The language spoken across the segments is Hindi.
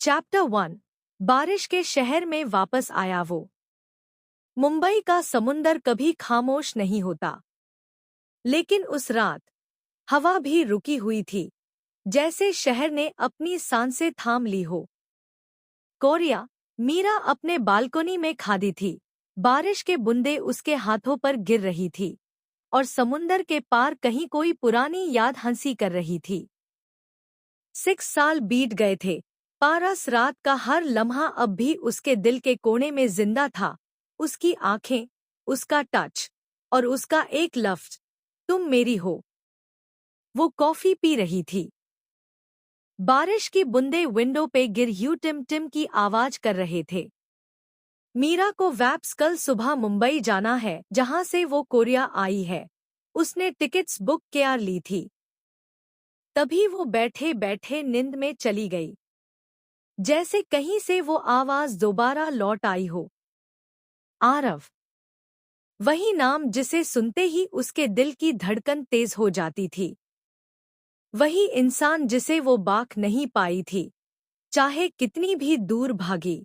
चैप्टर 1। बारिश के शहर में वापस आया वो। मुंबई का समुंदर कभी खामोश नहीं होता, लेकिन उस रात हवा भी रुकी हुई थी, जैसे शहर ने अपनी सांसें थाम ली हो। कोरिया, मीरा अपने बालकोनी में खादी थी। बारिश के बूंदे उसके हाथों पर गिर रही थी और समुंदर के पार कहीं कोई पुरानी याद हंसी कर रही थी। 6 साल बीत गए थे। पारस रात का हर लम्हा अब भी उसके दिल के कोने में जिंदा था। उसकी आंखें, उसका टच और उसका एक लफ्ज, तुम मेरी हो। वो कॉफी पी रही थी। बारिश की बूंदें विंडो पे गिर यूं टिम टिम की आवाज कर रहे थे। मीरा को वैप्स कल सुबह मुंबई जाना है, जहां से वो कोरिया आई है। उसने टिकट्स बुक किया ली थी। तभी वो बैठे बैठे नींद में चली गई, जैसे कहीं से वो आवाज दोबारा लौट आई हो। आरव। वही नाम जिसे सुनते ही उसके दिल की धड़कन तेज हो जाती थी। वही इंसान जिसे वो बाख नहीं पाई थी, चाहे कितनी भी दूर भागी।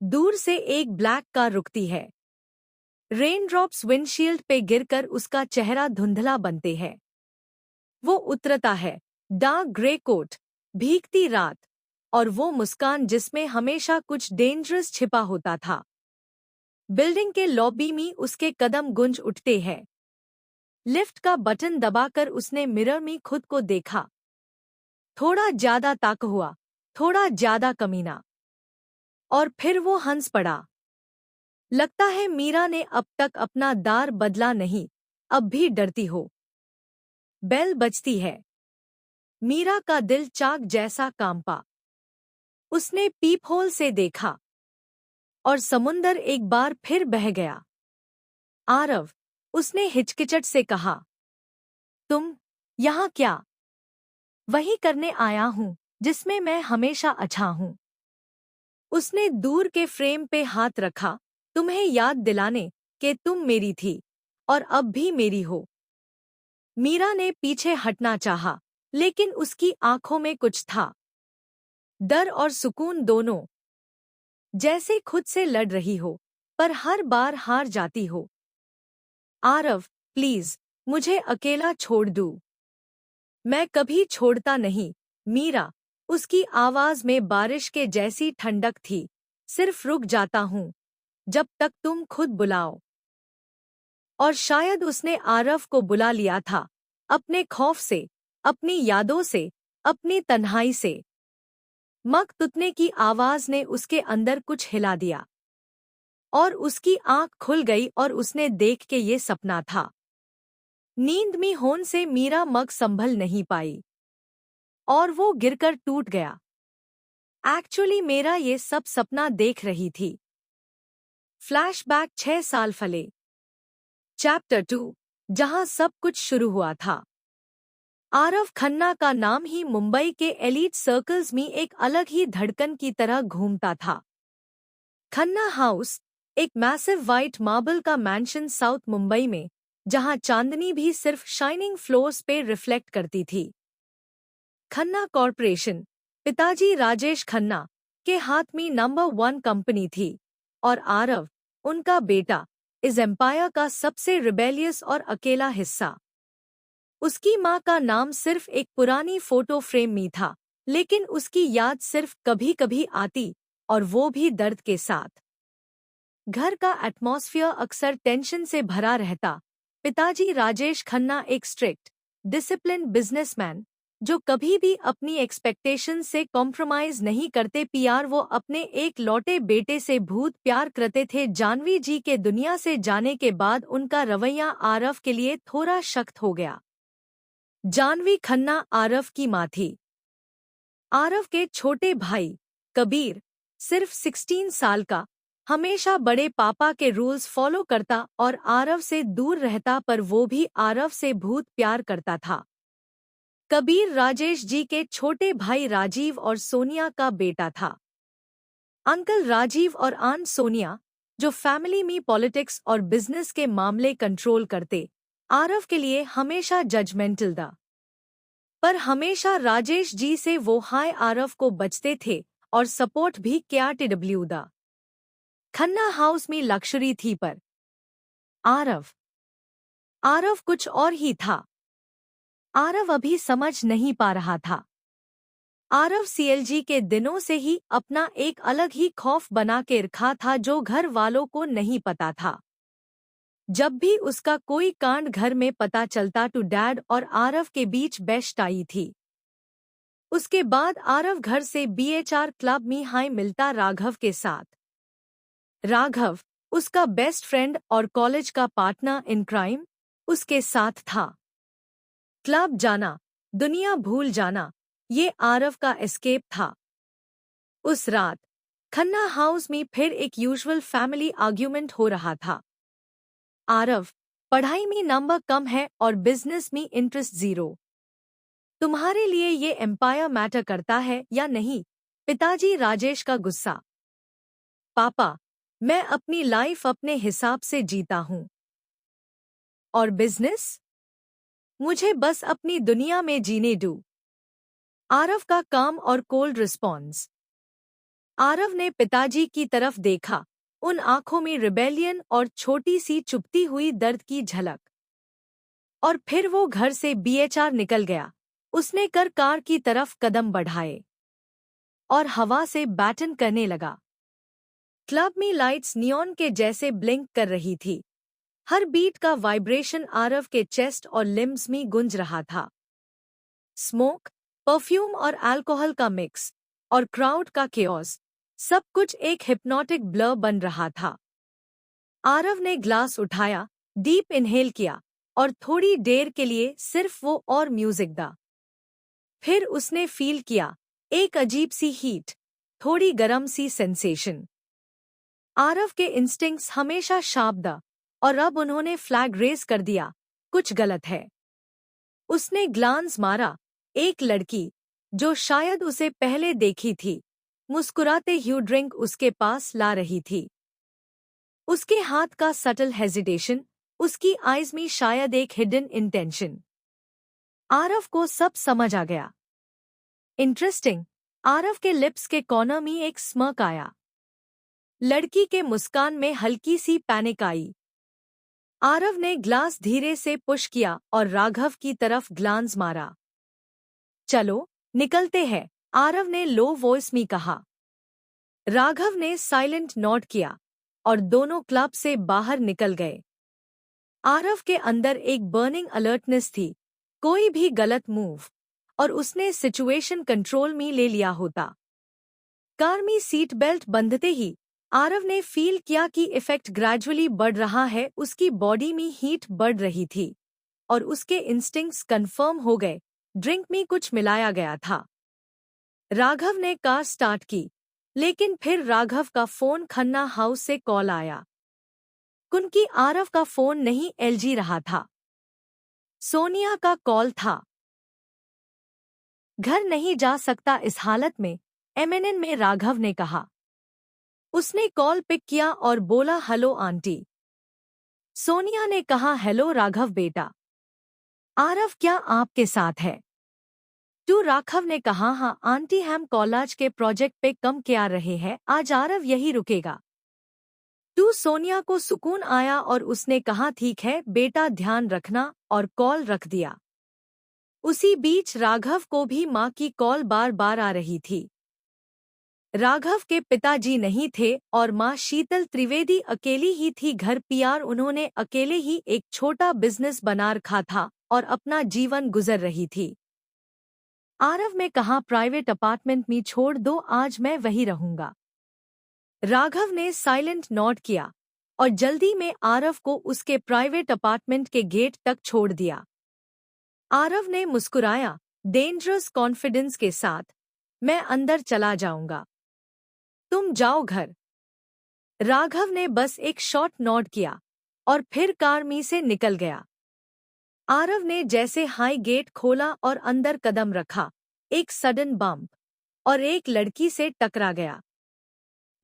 दूर से एक ब्लैक कार रुकती है। रेनड्रॉप्स विंडशील्ड पे गिरकर उसका चेहरा धुंधला बनते हैं। वो उतरता है। डार्क ग्रे कोट, भीगती रात और वो मुस्कान जिसमें हमेशा कुछ डेंजरस छिपा होता था। बिल्डिंग के लॉबी में उसके कदम गूंज उठते हैं। लिफ्ट का बटन दबाकर उसने मिरर में खुद को देखा। थोड़ा ज्यादा ताक हुआ, थोड़ा ज्यादा कमीना। और फिर वो हंस पड़ा। लगता है मीरा ने अब तक अपना दार बदला नहीं, अब भी डरती हो। बेल बजती है। मीरा का दिल चाक जैसा कांपा। उसने पीपहोल से देखा और समुंदर एक बार फिर बह गया। आरव, उसने हिचकिचट से कहा, तुम यहाँ क्या? वही करने आया हूँ जिसमें मैं हमेशा अच्छा हूँ। उसने दूर के फ्रेम पे हाथ रखा, तुम्हें याद दिलाने कि तुम मेरी थी और अब भी मेरी हो। मीरा ने पीछे हटना चाहा, लेकिन उसकी आंखों में कुछ था। डर और सुकून दोनों। जैसे खुद से लड़ रही हो, पर हर बार हार जाती हो। आरव, प्लीज, मुझे अकेला छोड़ दो। मैं कभी छोड़ता नहीं, मीरा। उसकी आवाज में बारिश के जैसी ठंडक थी। सिर्फ रुक जाता हूँ जब तक तुम खुद बुलाओ। और शायद उसने आरव को बुला लिया था, अपने खौफ से, अपनी यादों से, अपनी तन्हाई से। मग तुतने की आवाज ने उसके अंदर कुछ हिला दिया और उसकी आंख खुल गई और उसने देख के ये सपना था। नींद में होने से मीरा मग संभल नहीं पाई और वो गिरकर टूट गया। एक्चुअली मेरा ये सब सपना देख रही थी। फ्लैशबैक 6 साल फले। चैप्टर 2, जहां सब कुछ शुरू हुआ था। आरव खन्ना का नाम ही मुंबई के एलीट सर्कल्स में एक अलग ही धड़कन की तरह घूमता था। खन्ना हाउस, एक मैसिव वाइट मार्बल का मैंशन साउथ मुंबई में, जहां चांदनी भी सिर्फ शाइनिंग फ्लोर्स पे रिफ्लेक्ट करती थी। खन्ना कॉर्पोरेशन, पिताजी राजेश खन्ना के हाथ में नंबर 1 कंपनी थी और आरव, उनका बेटा, इस एम्पायर का सबसे रिबेलियस और अकेला हिस्सा। उसकी माँ का नाम सिर्फ एक पुरानी फोटो फ्रेम में था, लेकिन उसकी याद सिर्फ कभी कभी आती, और वो भी दर्द के साथ। घर का एटमॉस्फेयर अक्सर टेंशन से भरा रहता। पिताजी राजेश खन्ना एक स्ट्रिक्ट, डिसिप्लिन बिजनेसमैन, जो कभी भी अपनी एक्सपेक्टेशन से कॉम्प्रोमाइज नहीं करते। प्यार वो अपने एक लौटे बेटे से भूत प्यार करते थे। जानवी जी के दुनिया से जाने के बाद उनका रवैया आरव के लिए थोड़ा सख्त हो गया। जानवी खन्ना आरव की माँ थी। आरव के छोटे भाई कबीर, सिर्फ 16 साल का, हमेशा बड़े पापा के रूल्स फॉलो करता और आरव से दूर रहता, पर वो भी आरव से भूत प्यार करता था। कबीर राजेश जी के छोटे भाई राजीव और सोनिया का बेटा था। अंकल राजीव और आंट सोनिया, जो फैमिली में पॉलिटिक्स और बिजनेस के मामले कंट्रोल करते, आरव के लिए हमेशा जजमेंटल था। पर हमेशा राजेश जी से वो हाय आरव को बचते थे। और सपोर्ट भी KRTW द खन्ना हाउस में लक्ष्मी थी पर आरव आरव कुछ और ही था। आरव अभी समझ नहीं पा रहा था। आरव CLG के दिनों से ही अपना एक अलग ही खौफ बना के रखा था जो घर वालों को नहीं पता था। जब भी उसका कोई कांड घर में पता चलता तो डैड और आरव के बीच बेस्ट आई थी। उसके बाद आरव घर से BHR क्लब में हाई मिलता राघव के साथ। राघव उसका बेस्ट फ्रेंड और कॉलेज का पार्टनर इन क्राइम उसके साथ था। क्लब जाना, दुनिया भूल जाना, ये आरव का एस्केप था। उस रात खन्ना हाउस में फिर एक यूजुअल फैमिली आर्ग्यूमेंट हो रहा था। आरव, पढ़ाई में नंबर कम है और बिजनेस में इंटरेस्ट 0। तुम्हारे लिए ये एम्पायर मैटर करता है या नहीं? पिताजी राजेश का गुस्सा। पापा, मैं अपनी लाइफ अपने हिसाब से जीता हूं। और बिजनेस? मुझे बस अपनी दुनिया में जीने दो। आरव का काम और कोल्ड रिस्पॉन्स। आरव ने पिताजी की तरफ देखा, उन आंखों में रिबेलियन और छोटी सी चुपती हुई दर्द की झलक। और फिर वो घर से BHR निकल गया। उसने कार की तरफ कदम बढ़ाए और हवा से बैटन करने लगा। क्लब में लाइट्स नियॉन के जैसे ब्लिंक कर रही थी। हर बीट का वाइब्रेशन आरव के चेस्ट और लिम्स में गूंज रहा था। स्मोक, परफ्यूम और अल्कोहल का मिक्स और क्राउड का केओस, सब कुछ एक हिप्नोटिक ब्लर बन रहा था। आरव ने ग्लास उठाया, डीप इनहेल किया और थोड़ी देर के लिए सिर्फ वो और म्यूजिक दा। फिर उसने फील किया एक अजीब सी हीट, थोड़ी गरम सी सेंसेशन। आरव के इंस्टिंक्ट्स हमेशा शार्प दा और अब उन्होंने फ्लैग रेज कर दिया, कुछ गलत है। उसने ग्लांस मारा, एक लड़की जो शायद उसे पहले देखी थी, मुस्कुराते ह्यू ड्रिंक उसके पास ला रही थी। उसके हाथ का सटल हेजिटेशन, उसकी आइज में शायद एक हिडन इंटेंशन। आरव को सब समझ आ गया। इंटरेस्टिंग, आरव के लिप्स के कॉर्नर में एक स्मर्क आया। लड़की के मुस्कान में हल्की सी पैनिक आई। आरव ने ग्लास धीरे से पुश किया और राघव की तरफ ग्लांस मारा। चलो निकलते हैं, आरव ने लो वॉइस में कहा। राघव ने साइलेंट नोट किया और दोनों क्लब से बाहर निकल गए। आरव के अंदर एक बर्निंग अलर्टनेस थी, कोई भी गलत मूव और उसने सिचुएशन कंट्रोल में ले लिया होता। कार में सीट बेल्ट बंधते ही आरव ने फील किया कि इफेक्ट ग्रेजुअली बढ़ रहा है। उसकी बॉडी में हीट बढ़ रही थी और उसके इंस्टिंक्ट्स कंफर्म हो गए, ड्रिंक में कुछ मिलाया गया था। राघव ने कार स्टार्ट की, लेकिन फिर राघव का फोन खन्ना हाउस से कॉल आया। कुनकी आरव का फोन नहीं LG रहा था, सोनिया का कॉल था। घर नहीं जा सकता इस हालत में, MNN में राघव ने कहा। उसने कॉल पिक किया और बोला, हेलो आंटी। सोनिया ने कहा, हेलो राघव बेटा। आरव क्या आपके साथ है? तू? राघव ने कहा, हाँ आंटी, हम कॉलेज के प्रोजेक्ट पे कम क्या रहे हैं, आज आरव यही रुकेगा। तू? सोनिया को सुकून आया और उसने कहा, ठीक है बेटा, ध्यान रखना, और कॉल रख दिया। उसी बीच राघव को भी माँ की कॉल बार बार आ रही थी। राघव के पिताजी नहीं थे और माँ शीतल त्रिवेदी अकेली ही थी घर PR। उन्होंने अकेले ही एक छोटा बिजनेस बना रखा था और अपना जीवन गुजर रही थी। आरव में कहा, प्राइवेट अपार्टमेंट में छोड़ दो, आज मैं वही रहूंगा। राघव ने साइलेंट नोट किया और जल्दी में आरव को उसके प्राइवेट अपार्टमेंट के गेट तक छोड़ दिया। आरव ने मुस्कुराया, डेंजरस कॉन्फिडेंस के साथ, मैं अंदर चला जाऊंगा, तुम जाओ घर। राघव ने बस एक शॉर्ट नोट किया और फिर कार में से निकल गया। आरव ने जैसे हाई गेट खोला और अंदर कदम रखा, एक सडन बम्प और एक लड़की से टकरा गया।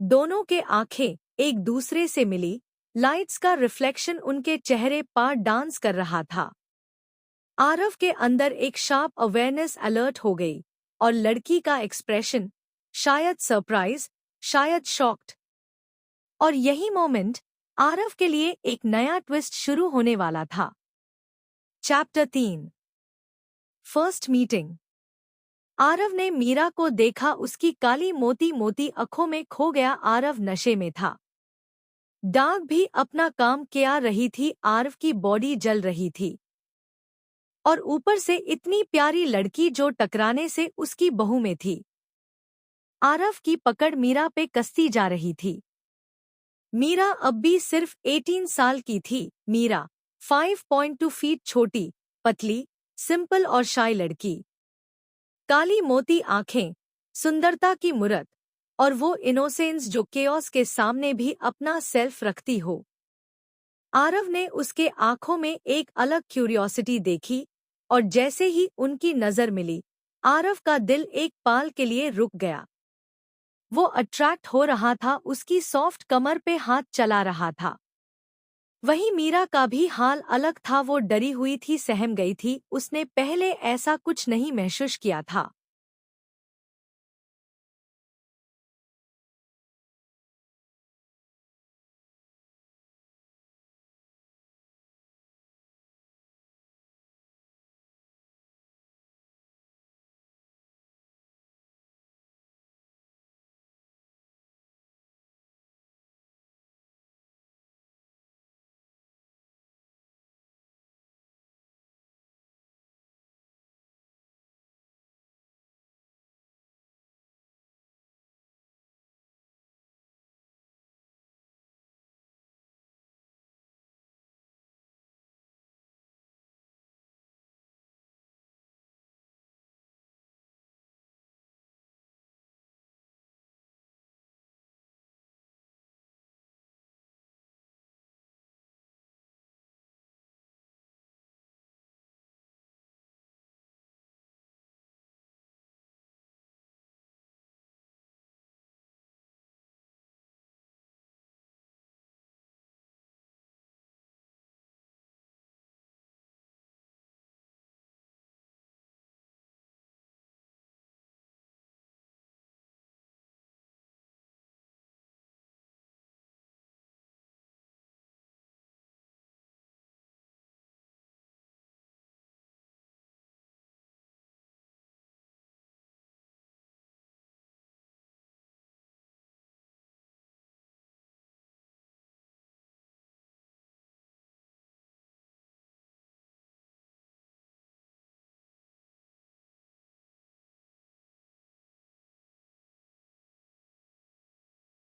दोनों के आंखें एक दूसरे से मिली, लाइट्स का रिफ्लेक्शन उनके चेहरे पर डांस कर रहा था। आरव के अंदर एक शार्प अवेयरनेस अलर्ट हो गई और लड़की का एक्सप्रेशन, शायद सरप्राइज, शायद शॉक्ड। और यही मोमेंट आरव के लिए एक नया ट्विस्ट शुरू होने वाला था। चैप्टर 3। First meeting. आरव ने मीरा को देखा, उसकी काली मोती मोती आंखों में खो गया। आरव नशे में था। डाग भी अपना काम किया रही थी, आरव की बॉडी जल रही थी, और ऊपर से इतनी प्यारी लड़की जो टकराने से उसकी बहू में थी। आरव की पकड़ मीरा पे कसती जा रही थी। मीरा अब भी सिर्फ 18 साल की थी। मीरा 5.2 फीट छोटी, पतली, सिंपल और शाय लड़की। काली मोती आंखें, सुंदरता की मूरत, और वो इनोसेंस जो केओस के सामने भी अपना सेल्फ रखती हो। आरव ने उसके आंखों में एक अलग क्यूरियोसिटी देखी, और जैसे ही उनकी नजर मिली, आरव का दिल एक पल के लिए रुक गया। वो अट्रैक्ट हो रहा था, उसकी सॉफ्ट कमर पे हाथ चला रहा था। वहीं मीरा का भी हाल अलग था, वो डरी हुई थी, सहम गई थी। उसने पहले ऐसा कुछ नहीं महसूस किया था।